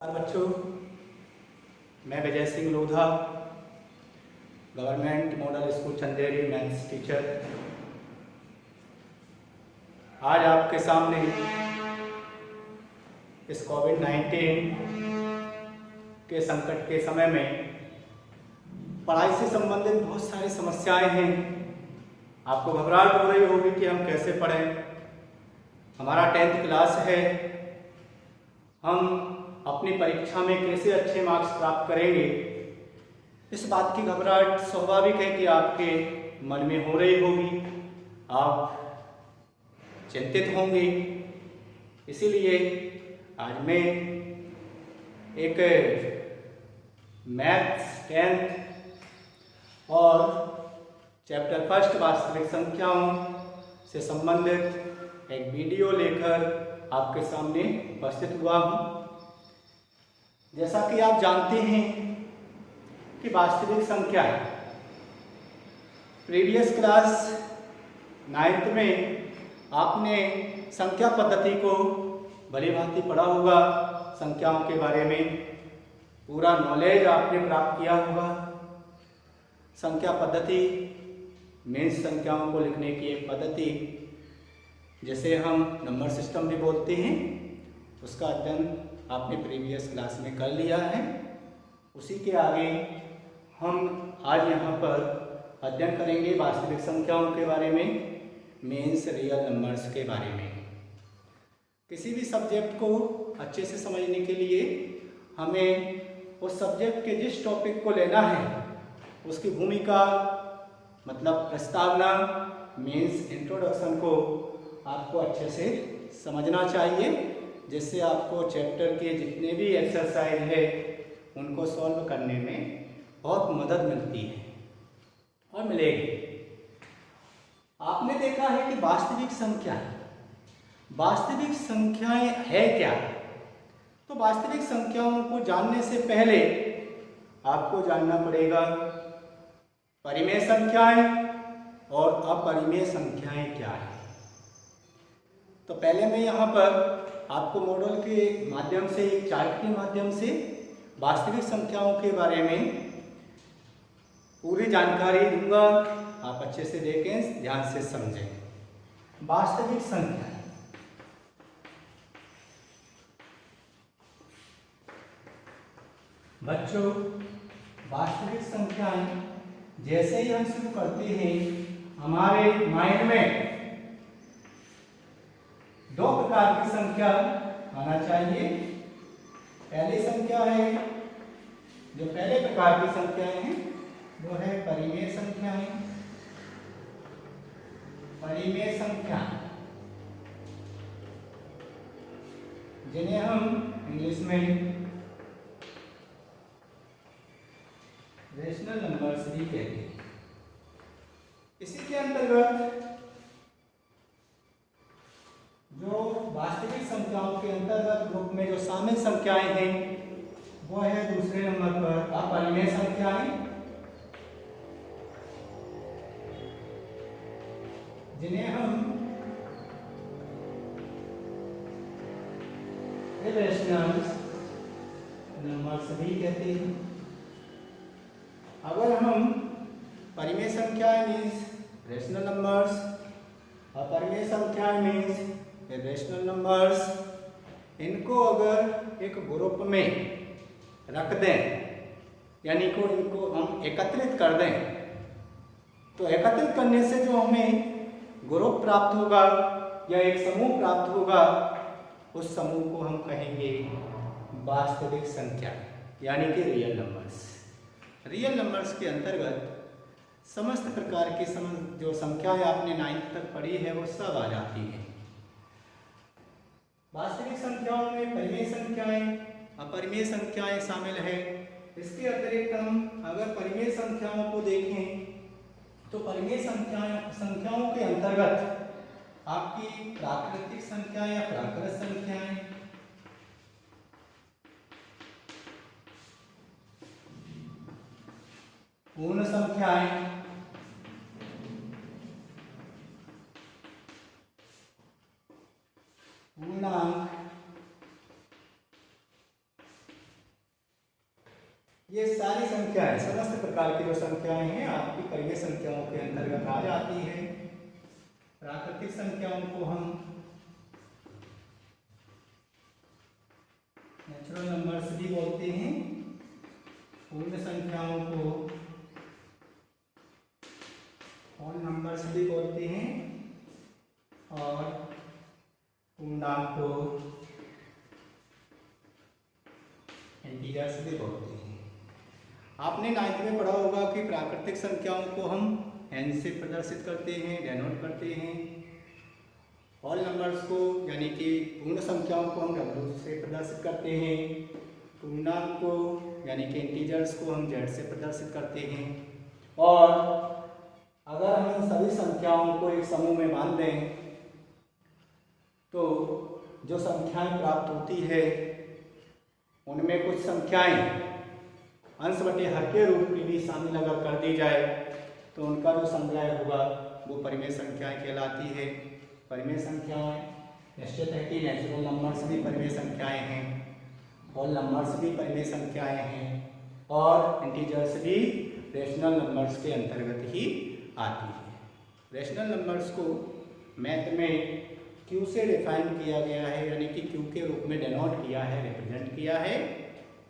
नमस्कार बच्चों, मैं Vijay Singh Lodha, government model school Chanderi maths teacher. आज आपके सामने इस कोविड-19 के संकट के समय में पढ़ाई से संबंधित बहुत सारी समस्याएं हैं। आपको घबराहट हो रही होगी कि हम कैसे पढ़ें। हमारा 10th क्लास है, हम अपनी परीक्षा में कैसे अच्छे मार्क्स प्राप्त करेंगे, इस बात की घबराहट स्वाभाविक है कि आपके मन में हो रही होगी। आप चिंतित होंगे। इसीलिए आज मैं एक मैथ्स 10th और चैप्टर 1 वास्तविक संख्याओं से संबंधित एक वीडियो लेकर आपके सामने उपस्थित हुआ हूँ। जैसा कि आप जानते हैं कि वास्तविक संख्याएं प्रीवियस क्लास 9th में आपने संख्या पद्धति को भली भांति पढ़ा होगा। संख्याओं के बारे में पूरा नॉलेज आपने प्राप्त किया होगा। संख्या पद्धति मीन्स संख्याओं को लिखने की एक पद्धति जिसे हम नंबर सिस्टम भी बोलते हैं, उसका अध्ययन आपने प्रीवियस क्लास में कर लिया है। उसी के आगे हम आज यहाँ पर अध्ययन करेंगे वास्तविक संख्याओं के बारे में, मीन्स रियल नंबर्स के बारे में। किसी भी सब्जेक्ट को अच्छे से समझने के लिए हमें उस सब्जेक्ट के जिस टॉपिक को लेना है उसकी भूमिका मतलब प्रस्तावना मीन्स इंट्रोडक्शन को आपको अच्छे से समझना चाहिए, जिससे आपको चैप्टर के जितने भी एक्सरसाइज है उनको सॉल्व करने में बहुत मदद मिलती है और मिलेगी। आपने देखा है कि वास्तविक संख्याएं है क्या। तो वास्तविक संख्याओं को जानने से पहले आपको जानना पड़ेगा परिमेय संख्याएं और अपरिमेय संख्याएं क्या है। तो पहले मैं यहाँ पर आपको मॉडल के माध्यम से, एक चार्ट के माध्यम से वास्तविक संख्याओं के बारे में पूरी जानकारी दूंगा। आप अच्छे से देखें, ध्यान से समझें। वास्तविक संख्या बच्चों, वास्तविक संख्याएं जैसे ही हम शुरू करते हैं हमारे माइंड में दो प्रकार की संख्या आना चाहिए। पहली संख्या है, जो पहले प्रकार की संख्याएं हैं वो है परिमेय संख्याएं। परिमेय संख्या जिन्हें हम इंग्लिश में रेशनल नंबर्स भी कहते हैं। इसी के अंतर्गत जो वास्तविक संख्याओं के अंतर्गत ग्रुप में जो शामिल संख्याएं हैं वो है दूसरे नंबर पर अपरिमेय संख्याएं, जिन्हें हम इरेशनल नंबर्स भी कहते हैं। अगर हम परिमेय संख्याएं मीन्स रेशनल नंबर्स, अपरिमेय संख्याएं मीन्स इरेशनल नंबर्स, इनको अगर एक ग्रुप में रख दें यानी को इनको हम एकत्रित कर दें, तो एकत्रित करने से जो हमें ग्रुप प्राप्त होगा या एक समूह प्राप्त होगा, उस समूह को हम कहेंगे वास्तविक संख्या यानी कि रियल नंबर्स। रियल नंबर्स के अंतर्गत समस्त प्रकार की जो संख्याएं आपने 9th तक पढ़ी है वो सब आ जाती हैं। वास्तविक संख्याओं में परिमेय संख्याएं, अपरिमेय संख्याएं शामिल है। इसके अतिरिक्त हम अगर परिमेय संख्याओं को देखें तो परिमेय संख्याओं के अंतर्गत आपकी प्राकृतिक संख्याएं या प्राकृत संख्याएं, पूर्ण संख्याएं, पूर्णांक, ये सारी संख्याएं, समस्त प्रकार की जो संख्याएं हैं आपकी परिमेय संख्याओं के अंतर्गत आ जाती है। प्राकृतिक संख्याओं को हम नेचुरल नंबर्स भी बोलते हैं, पूर्ण संख्याओं को होल नंबर्स भी बोलते हैं और पूर्णांक को इंटीजर्स भी बोलते हैं। आपने 9th में पढ़ा होगा कि प्राकृतिक संख्याओं को हम n से प्रदर्शित करते हैं, डेनोट करते हैं। होल नंबर्स को यानी कि पूर्ण संख्याओं को हम w से प्रदर्शित करते हैं। पूर्णांक को यानी कि इंटीजर्स को हम z से प्रदर्शित करते हैं। और अगर हम इन सभी संख्याओं को एक समूह में मान लें तो जो संख्याएं प्राप्त होती है उनमें कुछ संख्याएं अंश बटे हर के रूप में भी शामिल अगर कर दी जाए तो उनका जो संग्रह होगा वो परिमेय संख्याएं कहलाती है। परिमेय संख्याएं निश्चित है कि नेचुरल नंबर्स भी परिमेय संख्याएं हैं, होल नंबर्स भी परिमेय संख्याएं हैं और इंटीजर्स भी रेशनल नंबर्स के अंतर्गत ही आती है। रेशनल नंबर्स को मैथ में q से डिफाइन किया गया है, यानी कि q के रूप में डेनोट किया है, रिप्रेजेंट किया है।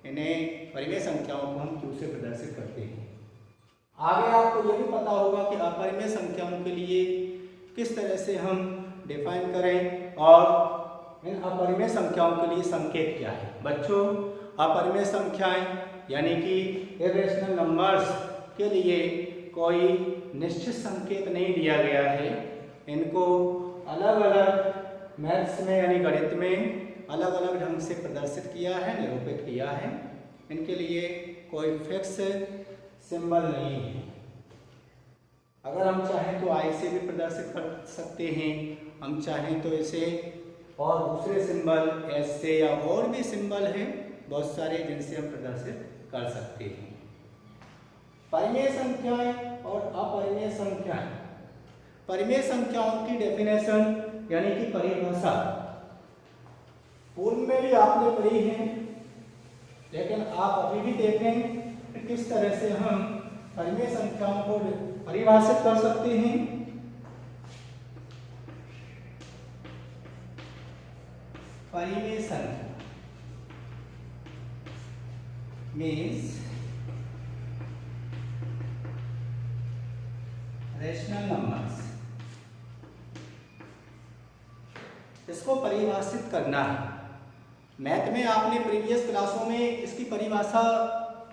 इन्हें परिमेय संख्याओं को हम q से प्रदर्शित करते हैं। आगे आपको यह भी पता होगा कि अपरिमेय संख्याओं के लिए किस तरह से हम डिफाइन करें और इन अपरिमेय संख्याओं के लिए संकेत क्या है। बच्चों, अपरिमेय संख्याएं यानी कि इरेशनल नंबर्स के लिए कोई निश्चित संकेत नहीं दिया गया है। इनको अलग अलग मैथ्स में यानी गणित में अलग अलग ढंग से प्रदर्शित किया है, निरूपित किया है। इनके लिए कोई फिक्स सिंबल नहीं है। अगर हम चाहें तो आई से भी प्रदर्शित कर सकते हैं, हम चाहें तो इसे और दूसरे सिंबल एस से या और भी सिंबल हैं बहुत सारे जिनसे हम प्रदर्शित कर सकते हैं। परिमेय संख्याएं और अपरिमेय संख्याएं। परिमेय संख्याओं की डेफिनेशन यानी कि परिभाषा पूर्व में भी आपने पढ़ी है, लेकिन आप अभी भी देखें कि किस तरह से हम परिमेय संख्याओं को परिभाषित कर सकते हैं। परिमेय संख्या मीन्स रेशनल नंबर्स। इसको परिभाषित करना है। मैथ में आपने प्रीवियस क्लासों में इसकी परिभाषा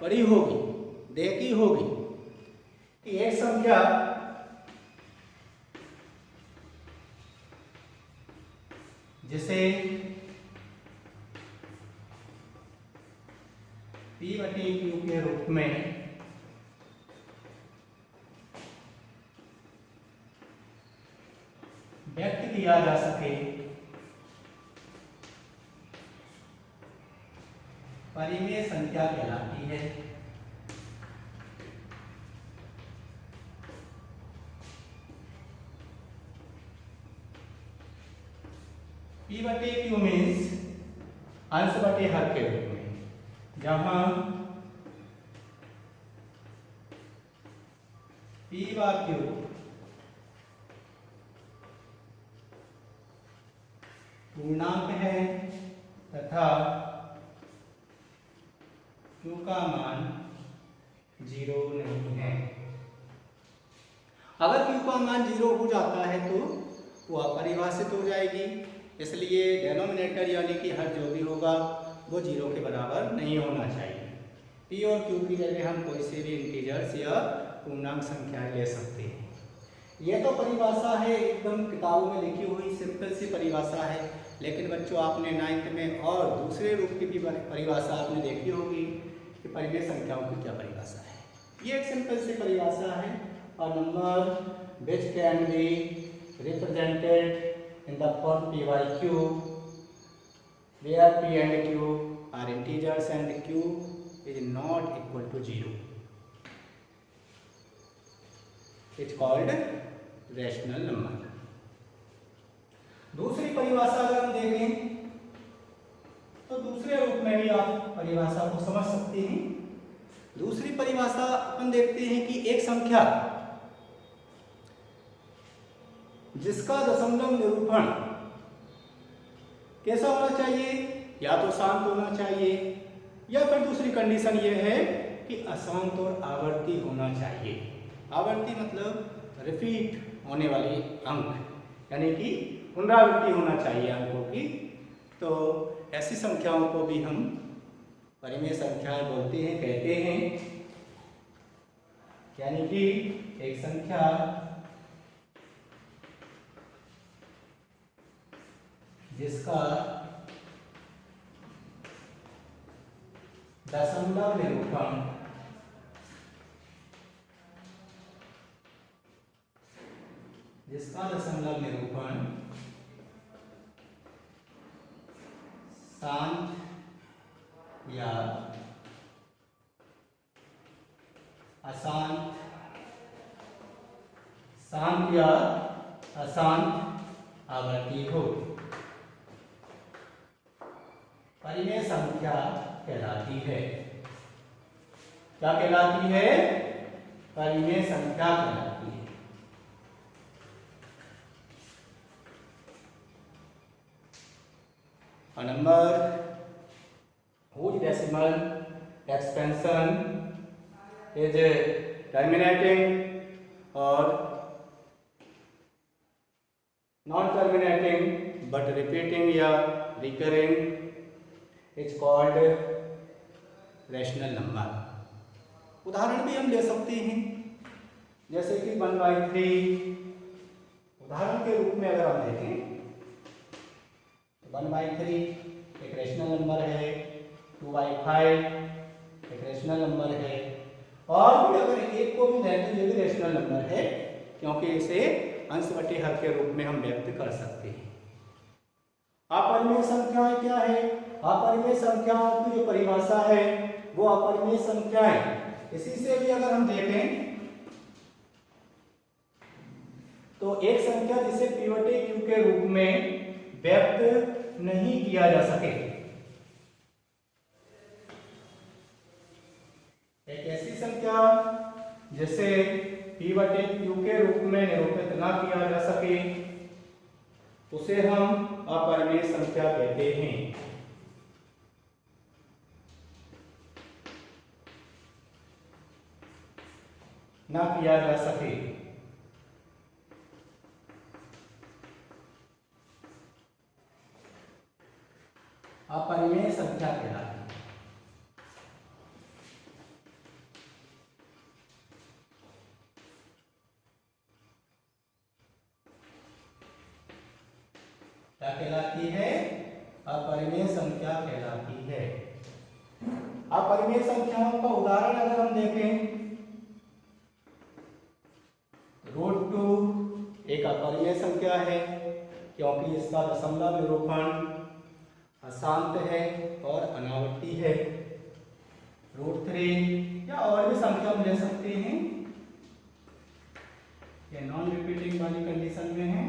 पढ़ी होगी, देखी होगी कि एक संख्या जिसे p/q के रूप में व्यक्त किया जा सके, परिमेय संख्या कहलाती है। p/q मीन्स अंश बटे हर के रूप में, जहां p/q पूर्णांक है तथा q का मान 0 नहीं है। अगर q का मान 0 हो जाता है तो वो अपरिभाषित हो जाएगी, इसलिए डेनोमिनेटर यानी कि हर जो भी होगा वो 0 के बराबर नहीं होना चाहिए। p और q की जगह हम कोई से भी इंटीजर्स या पूर्णांक संख्याएं ले सकते हैं। ये तो परिभाषा है, एकदम किताबों में लिखी हुई सिंपल सी परिभाषा है, लेकिन बच्चों आपने 9th में और दूसरे रूप की भी परिभाषा आपने देखी होगी कि परिमेय संख्याओं की क्या परिभाषा है। ये एक सिंपल सी परिभाषा है। A number which can be represented in the form p/q where p and q are integers and q is not equal to 0. It's called rational number. दूसरी परिभाषा अगर हम देखें तो दूसरे रूप में भी आप परिभाषा को समझ सकते हैं। दूसरी परिभाषा अपन देखते हैं कि एक संख्या जिसका दशमलव निरूपण कैसा होना चाहिए, या तो शांत होना चाहिए, या फिर दूसरी कंडीशन ये है कि अशांत और आवर्ती होना चाहिए। आवर्ती मतलब रिपीट होने वाली अंक, यानी कि पुनरावृत्ति होना चाहिए अंकों की। तो ऐसी संख्याओं को भी हम परिमेय संख्याएं बोलते हैं, कहते हैं। यानी कि एक संख्या जिसका दशमलव निरूपण शांत या अशांत, शांत या अशांत आवर्ती हो, परिमेय संख्या कहलाती है। क्या कहलाती है? परिमेय संख्या कहलाती है। A number whose decimal expansion is terminating or non-terminating but repeating या recurring is called rational number। उदाहरण भी हम ले सकते हैं, जैसे कि 1/3। उदाहरण के रूप में अगर हम देखें 1/3 एक रेशनल नंबर है, 2/5 एक रेशनल नंबर है, और भी अगर एक को भी लें तो ये भी रेशनल नंबर है, क्योंकि इसे अंश बटे हर के रूप में हम व्यक्त कर सकते हैं। अपरिमेय संख्याएं क्या है? अपरिमेय संख्याओं की जो परिभाषा है वो अपरिमेय संख्याएं, इसी से भी अगर हम देखें तो एक संख्या जिसे P बटे Q के रूप में व्यक्त नहीं किया जा सके, एक ऐसी संख्या जिसे P बटे Q के रूप में निरूपित ना किया जा सके, उसे हम अपरिमेय संख्या कहते हैं। ना किया जा सके, अपरिमेय संख्या कहलाती है। क्या कहलाती है? अपरिमेय संख्या कहलाती है। अपरिमेय संख्याओं का उदाहरण अगर हम देखें, √2 एक अपरिमेय संख्या है, क्योंकि इसका दशमलव निरूपण अशांत है और अनावर्ती है। √3 या और भी संख्या हम ले सकते हैं, ये नॉन रिपीटिंग वाली कंडीशन में है।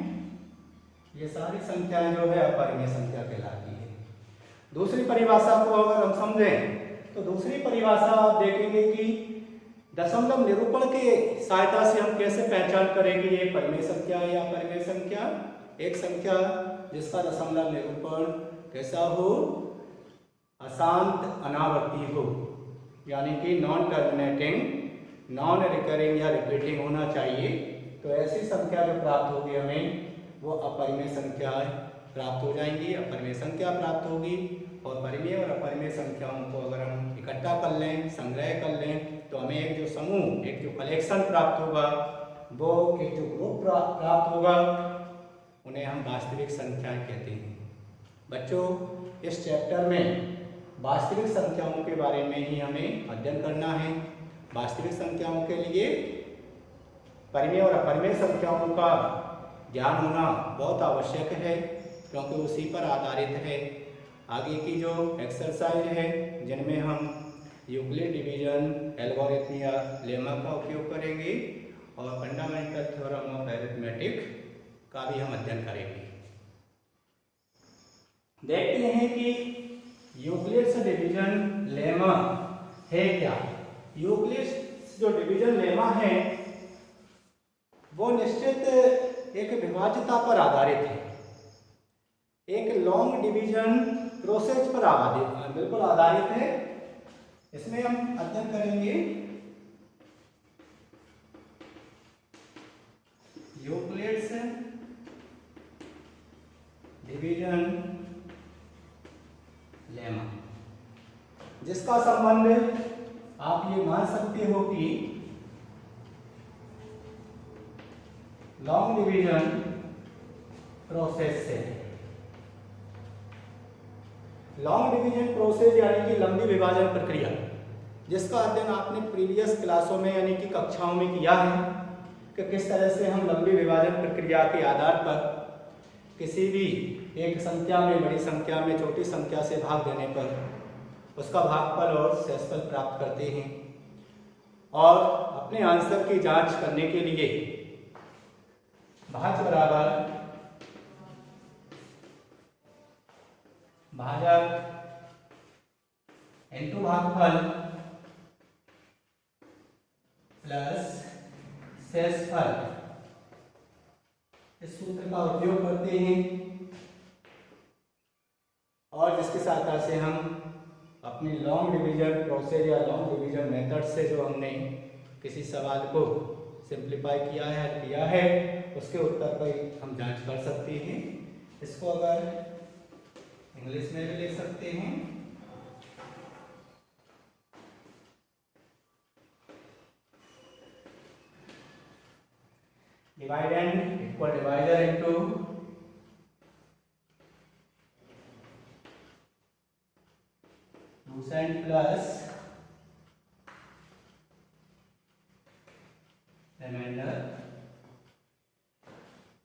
ये सारी संख्याएं जो है अपरिमेय संख्या कहलाती है। दूसरी परिभाषा को अगर हम समझें तो दूसरी परिभाषा आप देखेंगे कि दशमलव निरूपण के सहायता से हम कैसे पहचान करेंगे ये परिमेय संख्या है या अपरिमेय संख्या। एक संख्या जिसका दशमलव निरूपण कैसा हो? अशांत अनावर्ती हो, यानी कि नॉन टर्मिनेटिंग, नॉन रिकरिंग या रिपीटिंग होना चाहिए। तो ऐसी संख्या जो प्राप्त होगी हमें वो अपरिमेय संख्या प्राप्त हो जाएंगी, अपरिमेय संख्या प्राप्त होगी। और परिमेय और अपरिमेय संख्याओं को अगर हम इकट्ठा कर लें, संग्रह कर लें, तो हमें एक जो समूह, एक जो कलेक्शन प्राप्त होगा, वो एक जो ग्रुप प्राप्त होगा, उन्हें हम वास्तविक संख्याएं कहते हैं। बच्चों, इस चैप्टर में वास्तविक संख्याओं के बारे में ही हमें अध्ययन करना है। वास्तविक संख्याओं के लिए परिमेय और अपरिमेय संख्याओं का ज्ञान होना बहुत आवश्यक है, क्योंकि उसी पर आधारित है आगे की जो एक्सरसाइज है, जिनमें हम यूक्लिड डिवीजन एल्गोरिथम या लेमा का उपयोग करेंगे और फंडामेंटल थ्योरम ऑफ अरिथमेटिक का भी हम अध्ययन करेंगे। देखते हैं कि यूक्लिड्स डिवीजन लेमा है क्या। यूक्लिड्स जो डिवीजन लेमा है वो निश्चित एक विभाज्यता पर आधारित है, एक लॉन्ग डिवीजन प्रोसेस पर बिल्कुल आधारित है। इसमें हम अध्ययन करेंगे यूक्लिड्स डिवीजन लेमा, जिसका संबंध आप ये मान सकते हो कि लॉन्ग डिवीजन प्रोसेस से। लॉन्ग डिवीजन प्रोसेस यानी कि लंबी विभाजन प्रक्रिया, जिसका अध्ययन आपने प्रीवियस क्लासों में यानी कि कक्षाओं में किया है कि किस तरह से हम लंबी विभाजन प्रक्रिया के आधार पर किसी भी एक संख्या में बड़ी संख्या में छोटी संख्या से भाग देने पर उसका भागफल और शेषफल प्राप्त करते हैं, और अपने आंसर की जांच करने के लिए भाज्य बराबर भाजक इनटू भागफल प्लस शेषफल, इस सूत्र का उपयोग करते हैं और जिसकी सहायता से हम अपनी लॉन्ग डिवीजन प्रोसेस या लॉन्ग डिवीजन मेथड से जो हमने किसी सवाल को सिंप्लीफाई किया है उसके उत्तर पर हम जांच कर सकते हैं। इसको अगर इंग्लिश में भी लिख सकते हैं, dividend equal divider into quotient plus remainder.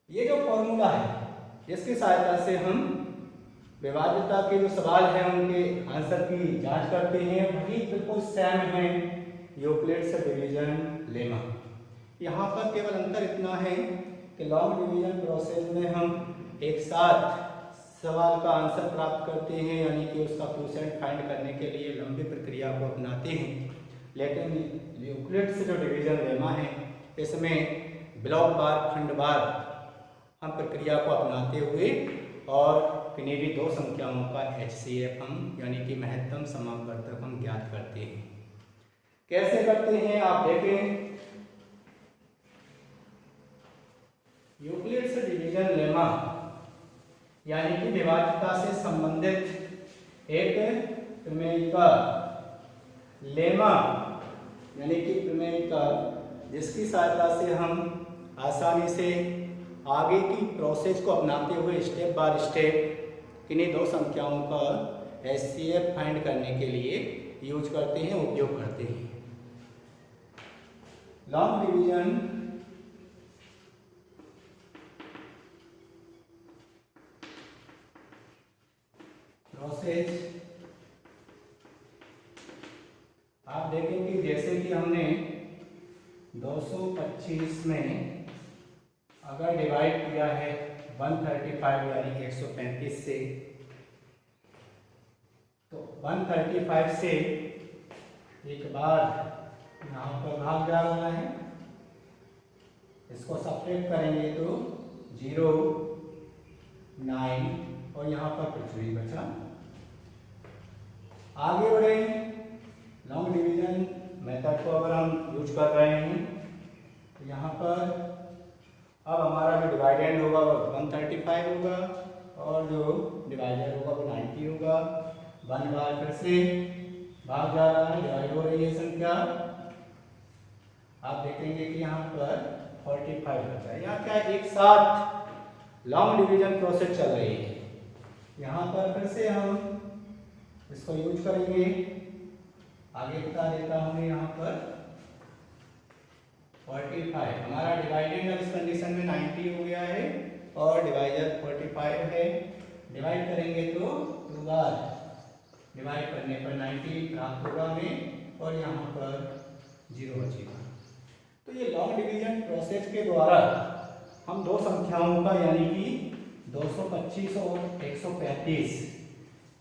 ये जो फॉर्मूला है इसकी सहायता से हम विभाज्यता के जो सवाल हैं उनके आंसर की जांच करते हैं, वही बिल्कुल सेम है यूक्लिड्स डिवीजन लेमा। यहाँ पर केवल अंतर इतना है कि लॉन्ग डिवीजन प्रोसेस में हम एक साथ सवाल का आंसर प्राप्त करते हैं यानी कि उसका क्वोशिएंट फाइंड करने के लिए लंबी प्रक्रिया को अपनाते हैं, लेकिन यूक्लिड्स जो डिवीजन लेमा है इसमें ब्लॉक बार खंडवार हम प्रक्रिया को अपनाते हुए और किन्हीं भी दो संख्याओं का HCF हम यानी कि महत्तम समापवर्तक हम ज्ञात करते हैं। कैसे करते हैं आप देखें, यूक्लिड्स डिवीजन लेमा यानी कि विभाज्यता से संबंधित एक प्रमेय का लेमा यानी कि प्रमेय का, जिसकी सहायता से हम आसानी से आगे की प्रोसेस को अपनाते हुए स्टेप बाय स्टेप किन्हीं दो संख्याओं का HCF फाइंड करने के लिए यूज करते हैं, उपयोग करते हैं। लॉन्ग डिवीजन प्रोसेस आप देखें कि जैसे कि हमने 225 में अगर डिवाइड किया है 135 यानी 135 से, तो 135 से एक बार यहाँ पर भाग जा रहा है, इसको सब्ट्रैक्ट करेंगे तो 0, 9 और यहाँ पर कुछ नहीं बचा। आगे बढ़े, लॉन्ग डिवीजन मेथड को अगर हम यूज कर रहे हैं तो यहाँ पर अब हमारा जो डिवाइडेंड होगा वो 135 होगा और जो डिवाइडर होगा वो 90 होगा। 1 बार फिर से भाग जा रहा है, डिवाइड हो रही है संख्या, आप देखेंगे कि यहाँ पर 45 बचा है। यहाँ क्या एक साथ लॉन्ग डिवीजन प्रोसेस चल रही है। यहाँ पर फिर से हम इसको यूज करेंगे, आगे बता देता हूँ यहाँ पर 45 हमारा डिवाइडेंड अब इस कंडीशन में 90 हो गया है और डिवाइडर 45 है। डिवाइड करेंगे तो 2 बार डिवाइड करने पर 90 प्राप्त होगा हमें और यहाँ पर 0 बचेगा। तो ये लॉन्ग डिवीजन प्रोसेस के द्वारा हम दो संख्याओं का यानी कि 225 और 135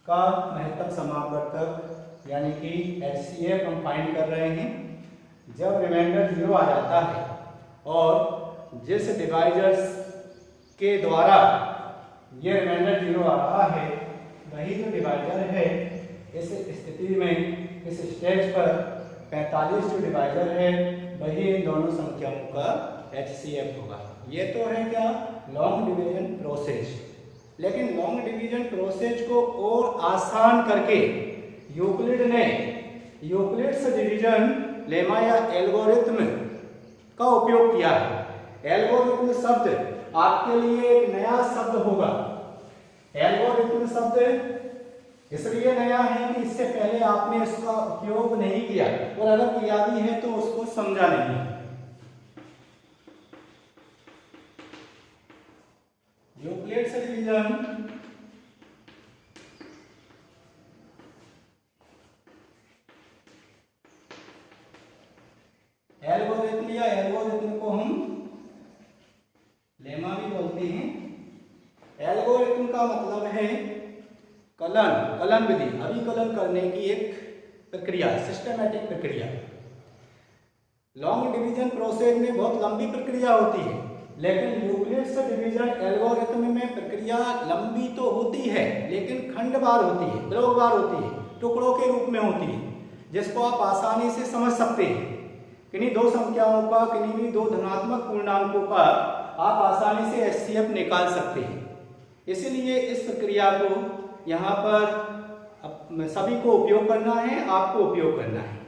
का महत्तम समापवर्तक यानी कि HCF हम फाइंड कर रहे हैं। जब रिमाइंडर 0 आ जाता है और जिस डिवाइजर्स के द्वारा ये रिमाइंडर 0 आ रहा है वही जो डिवाइजर है, इस स्थिति में इस स्टेज पर 45 जो डिवाइजर है वही इन दोनों संख्याओं का HCF होगा। ये तो है क्या, लॉन्ग डिवीजन प्रोसेस। लेकिन लॉन्ग डिवीजन प्रोसेस को और आसान करके यूक्लिड ने यूक्लिड्स डिवीजन लेमा या एल्गोरिथ्म का उपयोग किया है। एल्गोरिथ्म शब्द आपके लिए एक नया शब्द होगा। एल्गोरिथ्म शब्द इसलिए नया है कि इससे पहले आपने इसका उपयोग नहीं किया, और अगर किया भी है तो उसको समझा नहीं। यूक्लिड्स डिवीजन एल्गोरिथ्म या एल्गोरिथ्म को हम लेमा भी बोलते हैं। एल्गोरिथ्म का मतलब है कलन विधि, अभिकलन करने की एक प्रक्रिया, सिस्टमैटिक प्रक्रिया। लॉन्ग डिवीजन प्रोसेस में बहुत लंबी प्रक्रिया होती है, लेकिन यूक्लिड्स डिवीजन एल्गोरिथ्म में प्रक्रिया लंबी तो होती है लेकिन खंडवार होती है, ब्लॉकवार होती है, टुकड़ों के रूप में होती है, जिसको आप आसानी से समझ सकते हैं। किन्हीं दो संख्याओं का, किन्हीं भी दो धनात्मक पूर्णांकों का आप आसानी से HCF निकाल सकते हैं। इसलिए इस प्रक्रिया को यहाँ पर सभी को उपयोग करना है, आपको उपयोग करना है।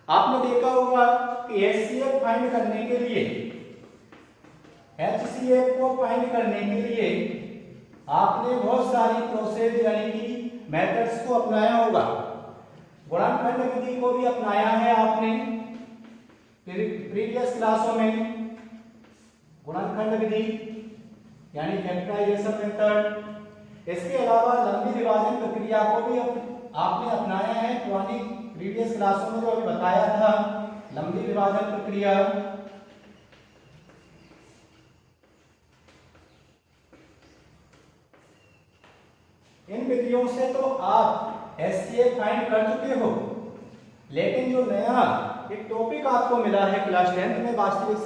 आपने देखा होगा कि HCF फाइंड करने के लिए, HCF को फाइंड करने के लिए आपने बहुत सारी प्रोसेस यानी कि मेथड्स को अपनाया होगा। गुणनखंड विधि को भी अपनाया है आपने प्रीवियस क्लासों में। गुणनखंड विधि यानी फैक्टराइजेशन मेथड। इसके अलावा लंबी विभाजन प्रक्रिया को भी आपने अपनाया है। पुरानी प्रीवियस क्लासों में जो अभी बताया था, लंबी विभाजन प्रक्रिया। इन विधियों से तो आप HCF फाइंड कर चुके हो, लेकिन जो नया एक टॉपिक आपको मिला है क्लास 10th में वास्तविक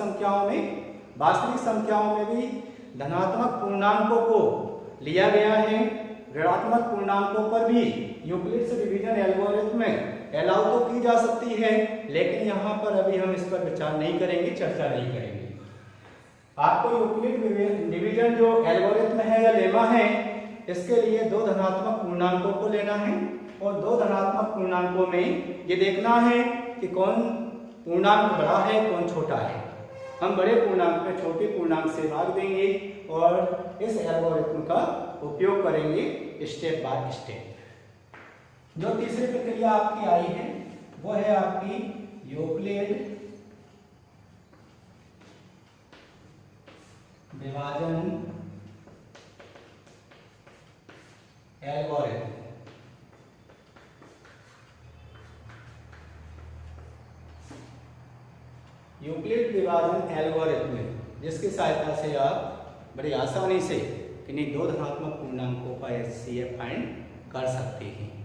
संख्याओं में भी धनात्मक पूर्णांकों को लिया गया है। ऋणात्मक पूर्णांकों पर भी यूक्लिड्स डिवीजन एल्गोरिथ्म अलाउ तो की जा सकती है, लेकिन यहाँ पर अभी हम इस पर विचार नहीं करेंगे, चर्चा नहीं करेंगे। आपको यूक्लिड डिवीजन जो एल्गोरिथ्म है या लेमा है, इसके लिए दो धनात्मक पूर्णांकों को लेना है और दो धनात्मक पूर्णांकों में ये देखना है कि कौन पूर्णांक बड़ा है, कौन छोटा है। हम बड़े पूर्णांक में छोटे पूर्णांक से भाग देंगे और इस एल्गोरिथ्म का उपयोग करेंगे स्टेप बाय स्टेप। जो तीसरी प्रक्रिया आपकी आई है वो है आपकी यूक्लिड विभाजन एल्गोरिथ्म। यूक्लिड विभाजन एल्गोरिथ्म जिसकी सहायता से आप बड़ी आसानी से किन्हीं दो धनात्मक पूर्णांकों का HCF फाइंड कर सकते हैं।